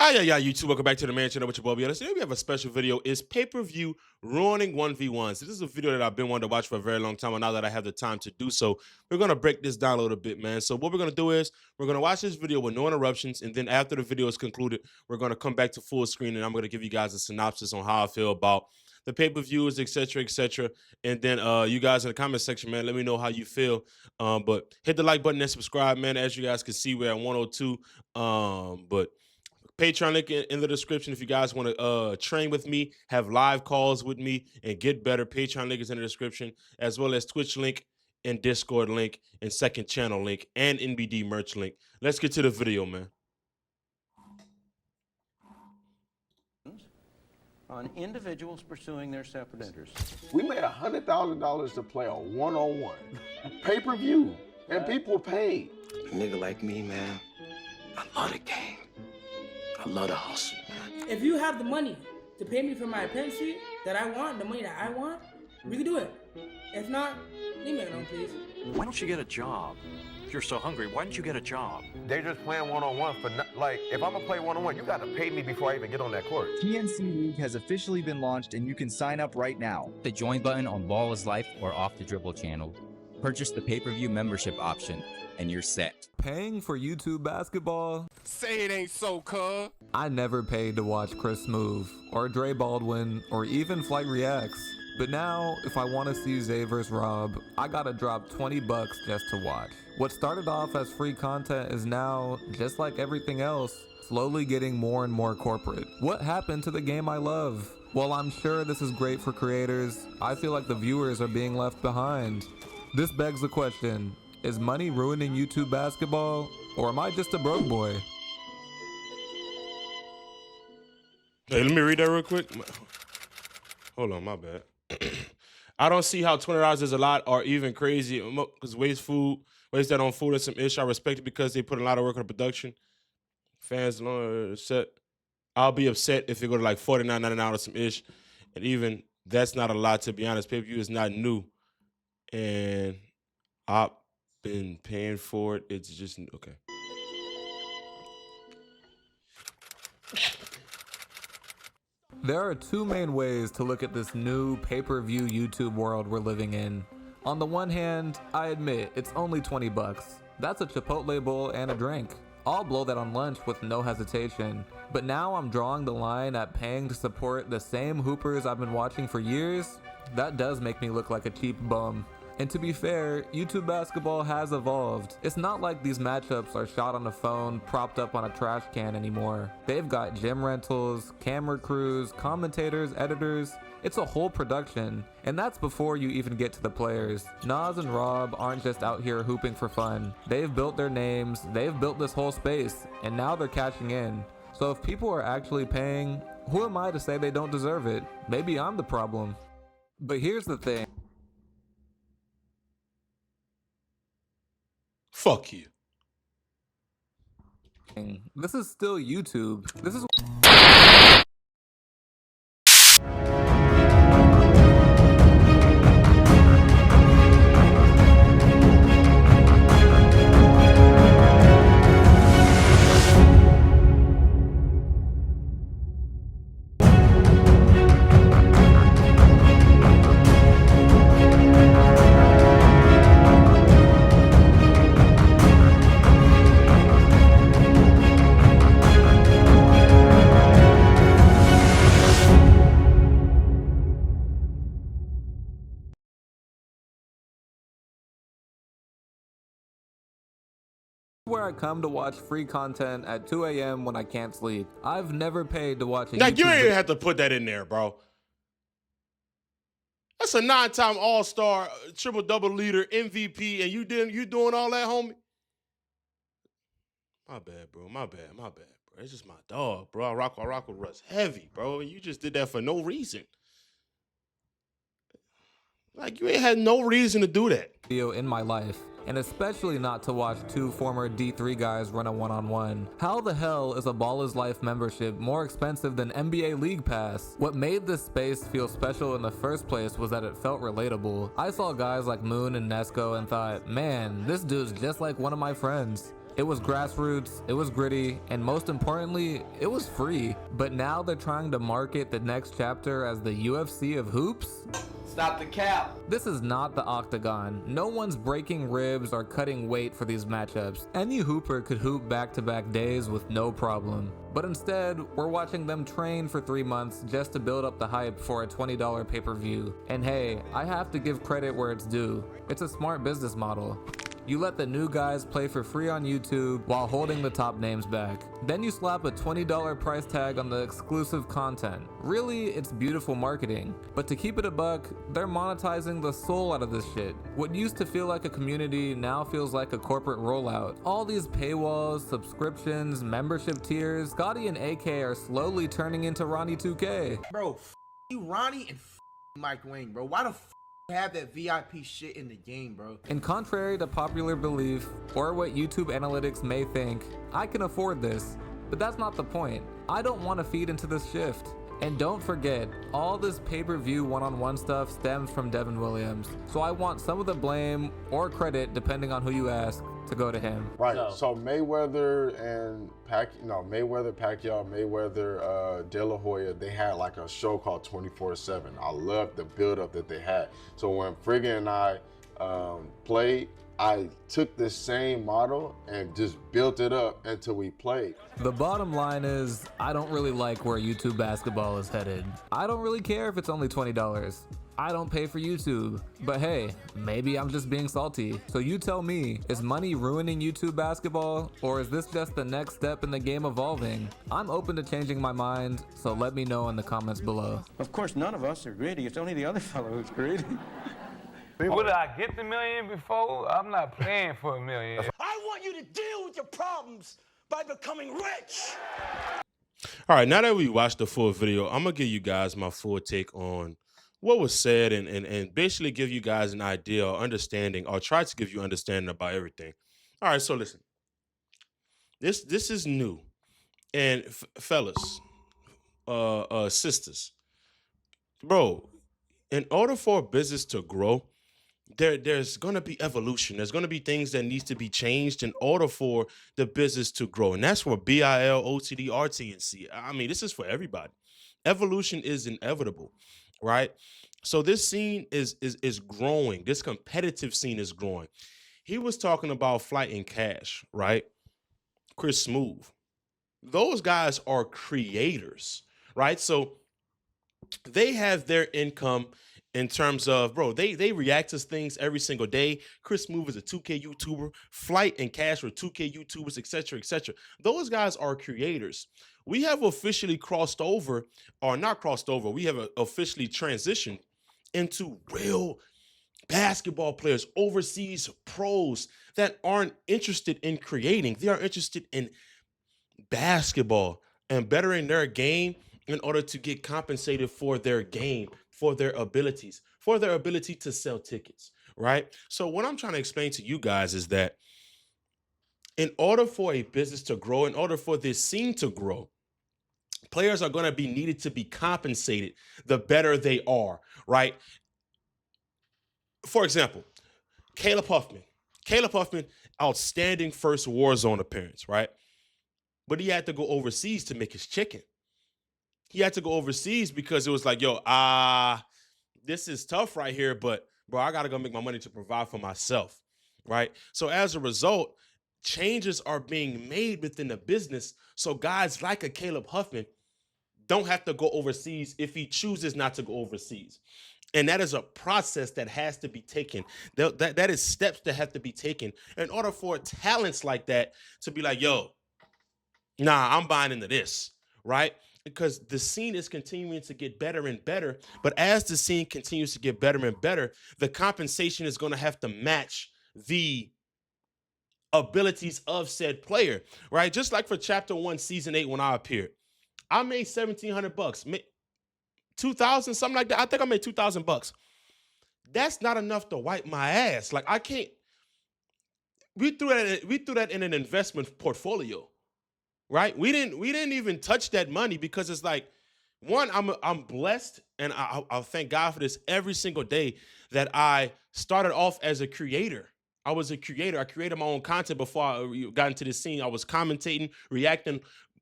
Yeah, YouTube. Welcome back to the man channel with your boy Ellis. Today we have a special video. It's pay-per-view ruining 1v1s. This is a video that I've been wanting to watch for a very long time, and now that I have the time to do so, we're going to break this down a little bit, man. So what we're going to do is we're going to watch this video with no interruptions, and then after the video is concluded, we're going to come back to full screen, and I'm going to give you guys a synopsis on how I feel about the pay-per-views, etc., etc. And then you guys in the comment section, man, let me know how you feel. But hit the like button and subscribe, man. As you guys can see, we're at 102. But Patreon link in the description if you guys want to train with me, have live calls with me, and get better. Patreon link is in the description, as well as Twitch link and Discord link and second channel link and NBD merch link. Let's get to the video, man. On individuals pursuing their separate interests. We made $100,000 to play a one-on-one pay-per-view, and people paid. A nigga like me, man, I love the game. I love the hustle, man. If you have the money to pay me for my apprenticeship that I want, the money that I want, we can do it. If not, leave me alone, please. Why don't you get a job? If you're so hungry, why don't you get a job? They're just playing one-on-one for like, if I'm gonna play one-on-one, you gotta pay me before I even get on that court. PNC League has officially been launched and you can sign up right now. The join button on Ball is Life or Off the Dribble channel. Purchase the pay-per-view membership option and you're set. Paying for YouTube basketball? Say it ain't so, cuz. I never paid to watch Chris Move, or Dre Baldwin, or even Flight Reacts. But now, if I want to see Zay vs Rob, I gotta drop 20 bucks just to watch. What started off as free content is now, just like everything else, slowly getting more and more corporate. What happened to the game I love? While I'm sure this is great for creators, I feel like the viewers are being left behind. This begs the question, is money ruining YouTube basketball, or am I just a broke boy? Hey, let me read that real quick. Hold on, my bad. I don't see how $20 is a lot or even crazy, because waste that on food and some ish. I respect it because they put a lot of work on the production. Fans upset. I'll be upset if they go to like $49.99 or some ish. And even that's not a lot, to be honest. Pay-per-view is not new. And I've been paying for it. It's just okay. There are two main ways to look at this new pay-per-view YouTube world we're living in. On the one hand, I admit it's only 20 bucks. That's a Chipotle bowl and a drink. I'll blow that on lunch with no hesitation. But now I'm drawing the line at paying to support the same hoopers I've been watching for years. That does make me look like a cheap bum. And to be fair, YouTube basketball has evolved. It's not like these matchups are shot on a phone propped up on a trash can anymore. They've got gym rentals, camera crews, commentators, editors. It's a whole production, and that's before you even get to the players. Nas and Rob aren't just out here hooping for fun. They've built their names, they've built this whole space, and now they're cashing in. So if people are actually paying, who am I to say they don't deserve it? Maybe I'm the problem. But here's the thing. Fuck you. This is still YouTube. This is where I come to watch free content at 2 a.m. when I can't sleep. I've never paid to watch a Like, you YouTube ain't even have to put that in there, bro. That's a 9-time All-Star, triple-double leader, MVP, and you doing all that, homie? My bad, bro. My bad, bro. It's just my dog, bro. I rock with Russ heavy, bro. And you just did that for no reason. Like, you ain't had no reason to do that. Video in my life, and especially not to watch two former D3 guys run a one-on-one. How the hell is a Ball is Life membership more expensive than NBA League Pass? What made this space feel special in the first place was that it felt relatable. I saw guys like Moon and Nesco and thought, man, this dude's just like one of my friends. It was grassroots, it was gritty, and most importantly, it was free. But now they're trying to market the next chapter as the UFC of hoops? Stop the cap. This is not the octagon. No one's breaking ribs or cutting weight for these matchups. Any hooper could hoop back-to-back days with no problem. But instead, we're watching them train for 3 months just to build up the hype for a $20 pay-per-view. And hey, I have to give credit where it's due. It's a smart business model. You let the new guys play for free on YouTube while holding the top names back. Then you slap a $20 price tag on the exclusive content. Really, it's beautiful marketing. But to keep it a buck, they're monetizing the soul out of this shit. What used to feel like a community now feels like a corporate rollout. All these paywalls, subscriptions, membership tiers, Scotty and AK are slowly turning into Ronnie 2K. Bro, you Ronnie and Mike Wang, bro. Why the have that VIP shit in the game, bro? And contrary to popular belief, or what YouTube analytics may think, I can afford this. But that's not the point. I don't want to feed into this shift. And don't forget, all this pay-per-view one-on-one stuff stems from Devin Williams. So I want some of the blame, or credit, depending on who you ask, to go to him. Right. So Mayweather and Mayweather, Pacquiao, Mayweather, De La Hoya, they had like a show called 24/7. I loved the build-up that they had. So when Frigga and I played, I took this same model and just built it up until we played. The bottom line is, I don't really like where YouTube basketball is headed. I don't really care if it's only $20. I don't pay for YouTube. But hey, maybe I'm just being salty. So you tell me, is money ruining YouTube basketball? Or is this just the next step in the game evolving? I'm open to changing my mind, so let me know in the comments below. Of course, none of us are greedy. It's only the other fellow who's greedy. Will I get the million before? I'm not playing for $1 million. I want you to deal with your problems by becoming rich. All right, now that we watched the full video, I'm going to give you guys my full take on what was said and basically give you guys an idea or understanding, or try to give you understanding about everything. All right, so listen. This is new. And fellas, sisters, bro, in order for a business to grow, there's going to be evolution. There's going to be things that needs to be changed in order for the business to grow. And that's for BIL, OTD, RTNC. I mean, this is for everybody. Evolution is inevitable, right? So this scene is growing. This competitive scene is growing. He was talking about Flight and Cash, right? Chris Smooth. Those guys are creators, right? So they have their income in terms of, bro, they react to things every single day. Chris Smooth is a 2K YouTuber. Flight and Cash were 2K YouTubers, etc., etc. Those guys are creators. We have officially crossed over, or not crossed over, we have officially transitioned into real basketball players, overseas pros that aren't interested in creating. They are interested in basketball and bettering their game in order to get compensated for their game, for their abilities, for their ability to sell tickets, right? So what I'm trying to explain to you guys is that in order for a business to grow, in order for this scene to grow, players are going to be needed to be compensated the better they are, right? For example, Caleb Huffman. Caleb Huffman, outstanding first Warzone appearance, right? But he had to go overseas to make his chicken. He had to go overseas because it was like, yo, this is tough right here, but bro, I got to go make my money to provide for myself, right? So as a result, changes are being made within the business. So guys like a Caleb Huffman don't have to go overseas if he chooses not to go overseas. And that is a process that has to be taken. That is steps that have to be taken in order for talents like that to be like, yo, nah, I'm buying into this, right? Because the scene is continuing to get better and better. But as the scene continues to get better and better, the compensation is going to have to match the abilities of said player, right? Just like for Chapter 1, Season 8, when I appeared, I made $1,700, 2,000, something like that. I think I made $2,000. That's not enough to wipe my ass. Like, I can't. We threw that in an investment portfolio, right? We didn't even touch that money because it's like, one, I'm blessed, and I'll thank God for this every single day that I started off as a creator. I was a creator. I created my own content before I got into this scene. I was commentating, reacting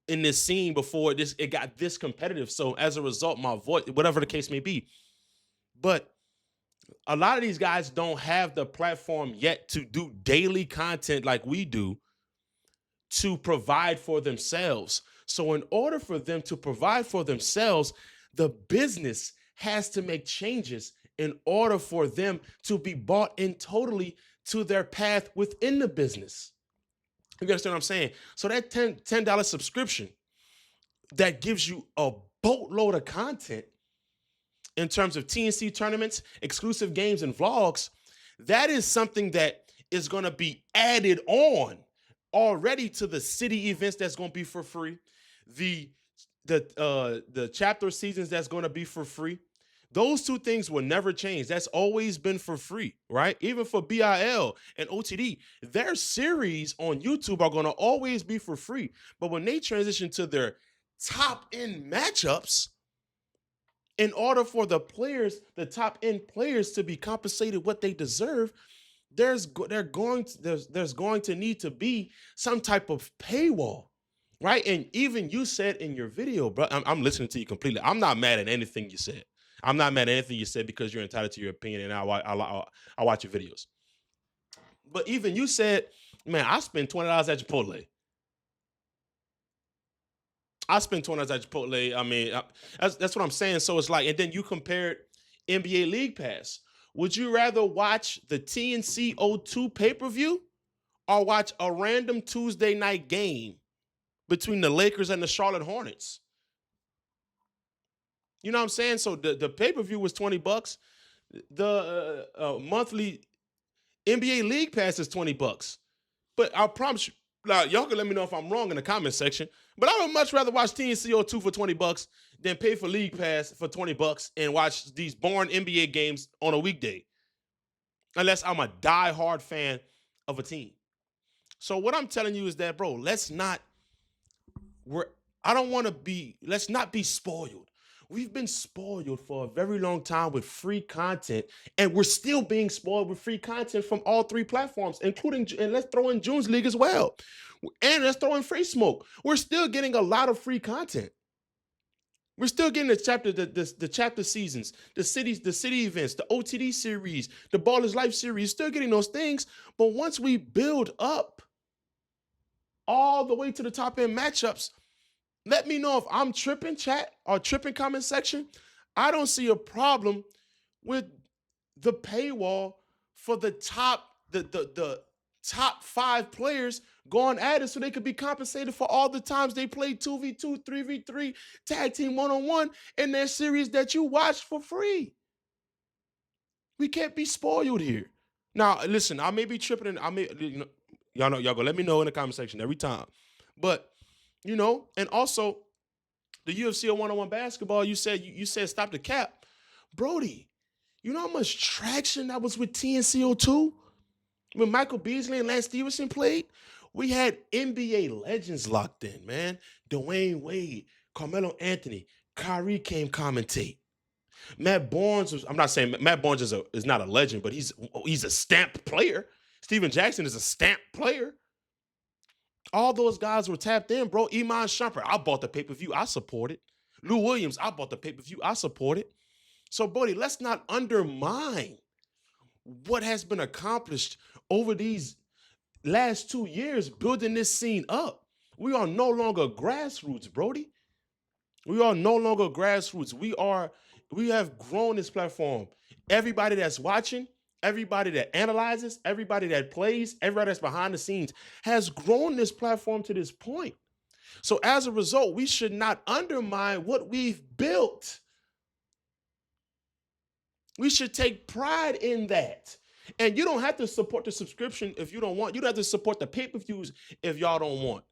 in this scene before it got this competitive. So as a result, my voice, whatever the case may be. But a lot of these guys don't have the platform yet to do daily content like we do to provide for themselves. So in order for them to provide for themselves, the business has to make changes in order for them to be bought in totally to their path within the business. You understand what I'm saying? So that $10 subscription that gives you a boatload of content in terms of TNC tournaments, exclusive games, and vlogs, that is something that is going to be added on already to the city events that's going to be for free, the chapter seasons that's going to be for free. Those two things will never change. That's always been for free, right? Even for BIL and OTD, their series on YouTube are going to always be for free. But when they transition to their top-end matchups, in order for the players, the top-end players, to be compensated what they deserve, there's going to need to be some type of paywall, right? And even you said in your video, bro, I'm listening to you completely. I'm not mad at anything you said. I'm not mad at anything you said because you're entitled to your opinion, and I watch your videos. But even you said, man, I spent $20 at Chipotle. I spent $20 at Chipotle. I mean, that's what I'm saying. So it's like, and then you compared NBA League Pass. Would you rather watch the TNC 02 pay-per-view or watch a random Tuesday night game between the Lakers and the Charlotte Hornets? You know what I'm saying? So the pay-per-view was $20. The monthly NBA League Pass is $20. But I promise you, y'all can let me know if I'm wrong in the comment section, but I would much rather watch TNC 02 for $20 than pay for League Pass for $20 and watch these boring NBA games on a weekday, unless I'm a die-hard fan of a team. So what I'm telling you is that, bro, let's not be spoiled. We've been spoiled for a very long time with free content, and we're still being spoiled with free content from all three platforms, including, and let's throw in June's League as well. And let's throw in Free Smoke. We're still getting a lot of free content. We're still getting the chapter seasons, the city events, the OTD series, the Ballers Life series, still getting those things. But once we build up all the way to the top end matchups, let me know if I'm tripping, chat, or tripping comment section. I don't see a problem with the paywall for the top 5 players going at it so they could be compensated for all the times they played 2v2, 3v3, tag team one-on-one in their series that you watched for free. We can't be spoiled here. Now, listen, I may be tripping, and y'all go let me know in the comment section every time. But and also the UFC one-on-one basketball, you said stop the cap. Brody, you know how much traction that was with TNC 02? When Michael Beasley and Lance Stevenson played, we had NBA legends locked in, man. Dwayne Wade, Carmelo Anthony, Kyrie came commentate. Matt Barnes I'm not saying Matt Barnes is not a legend, but he's a stamped player. Steven Jackson is a stamped player. All those guys were tapped in, bro. Iman Shumpert, I bought the pay-per-view. I support it. Lou Williams, I bought the pay-per-view. I support it. So, Brody, let's not undermine what has been accomplished over these last 2 years building this scene up. We are no longer grassroots, Brody. We are no longer grassroots. We have grown this platform. Everybody that's watching, everybody that analyzes, everybody that plays, everybody that's behind the scenes has grown this platform to this point. So as a result, we should not undermine what we've built. We should take pride in that. And you don't have to support the subscription if you don't want. You don't have to support the pay-per-views if y'all don't want.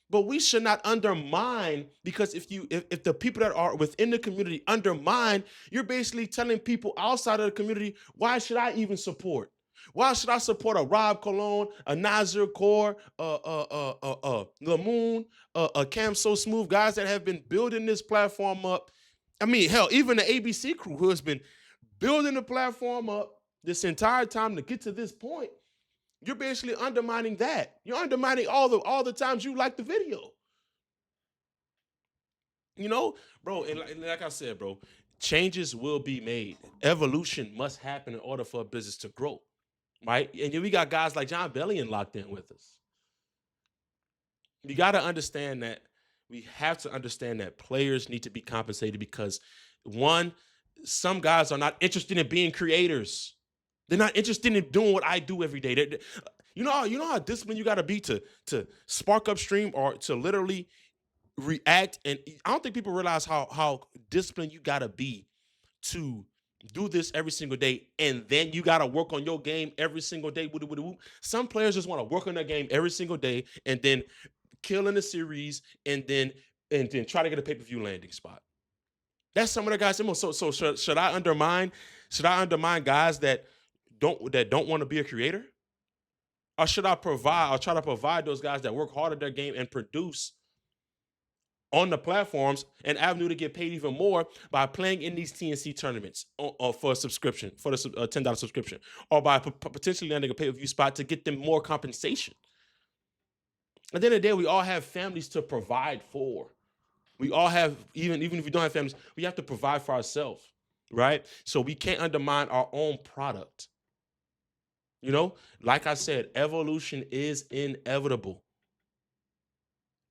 But we should not undermine, because if the people that are within the community undermine, you're basically telling people outside of the community, why should I even support? Why should I support a Rob Cologne, a Nazir Core, Lamoon, a Cam So Smooth, guys that have been building this platform up? I mean, hell, even the ABC crew who has been building the platform up this entire time to get to this point. You're basically undermining that. You're undermining all the times you like the video. You know, bro, and like I said, bro, changes will be made. Evolution must happen in order for a business to grow, right? And we got guys like John Bellion locked in with us. You got to understand that we have to understand that players need to be compensated because, one, some guys are not interested in being creators. They're not interested in doing what I do every day. You know how disciplined you got to be to spark up stream or to literally react. And I don't think people realize how disciplined you got to be to do this every single day. And then you got to work on your game every single day. Some players just want to work on their game every single day and then kill in the series and then try to get a pay-per-view landing spot. That's some of the guys. So should I undermine guys that don't want to be a creator? Or should I try to provide those guys that work hard at their game and produce on the platforms an avenue to get paid even more by playing in these TNC tournaments for a subscription, for the $10 subscription, or by potentially landing a pay-per-view spot to get them more compensation? At the end of the day, we all have families to provide for. We all have, even if we don't have families, we have to provide for ourselves, right? So we can't undermine our own product. You know, like I said, evolution is inevitable.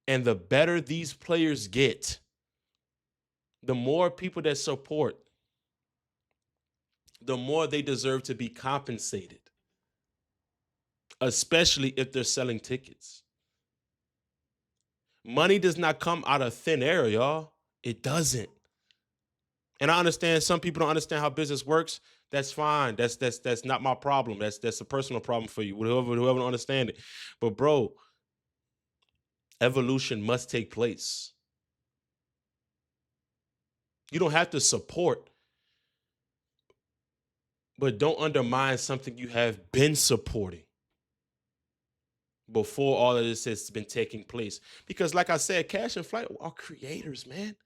And the better these players get, the more people that support, the more they deserve to be compensated, especially if they're selling tickets. Money does not come out of thin air, y'all. It doesn't. And I understand some people don't understand how business works. That's fine. That's not my problem. That's a personal problem for you. Whoever don't understand it. But bro, evolution must take place. You don't have to support, but don't undermine something you have been supporting before all of this has been taking place. Because like I said, Cash and Flight are creators, man.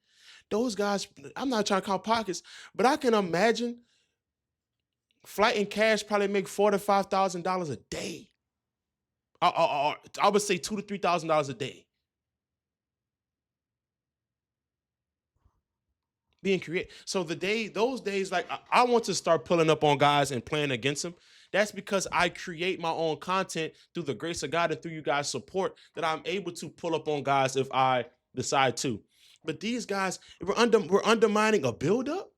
Those guys, I'm not trying to count pockets, but I can imagine Flight and Cash probably make $4,000 to $5,000 a day. I would say $2,000 to $3,000 a day. Being creative. So those days, like I want to start pulling up on guys and playing against them. That's because I create my own content through the grace of God and through you guys' support that I'm able to pull up on guys if I decide to. But these guys, we're undermining a buildup.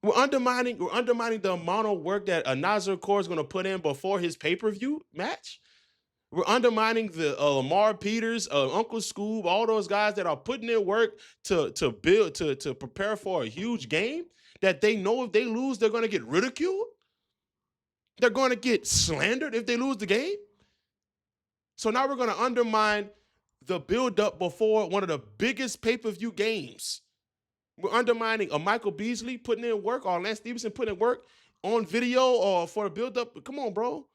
We're undermining the amount of work that a Nazir Core is going to put in before his pay-per-view match. We're undermining the Lamar Peters, Uncle Scoob, all those guys that are putting in work to build, to prepare for a huge game that they know if they lose, they're going to get ridiculed. They're going to get slandered if they lose the game. So now we're going to undermine the build-up before one of the biggest pay-per-view games. We're undermining a Michael Beasley putting in work or Lance Stevenson putting in work on video or for a build-up. Come on, bro.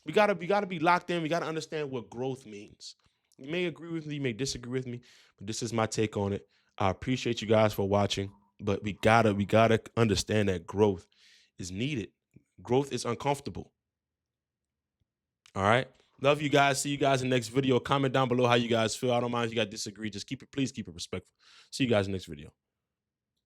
We gotta be locked in. We gotta understand what growth means. You may agree with me, you may disagree with me, but this is my take on it. I appreciate you guys for watching, but we gotta understand that growth is needed. Growth is uncomfortable. All right. Love you guys. See you guys in the next video. Comment down below how you guys feel. I don't mind if you guys disagree. Just please keep it respectful. See you guys in the next video.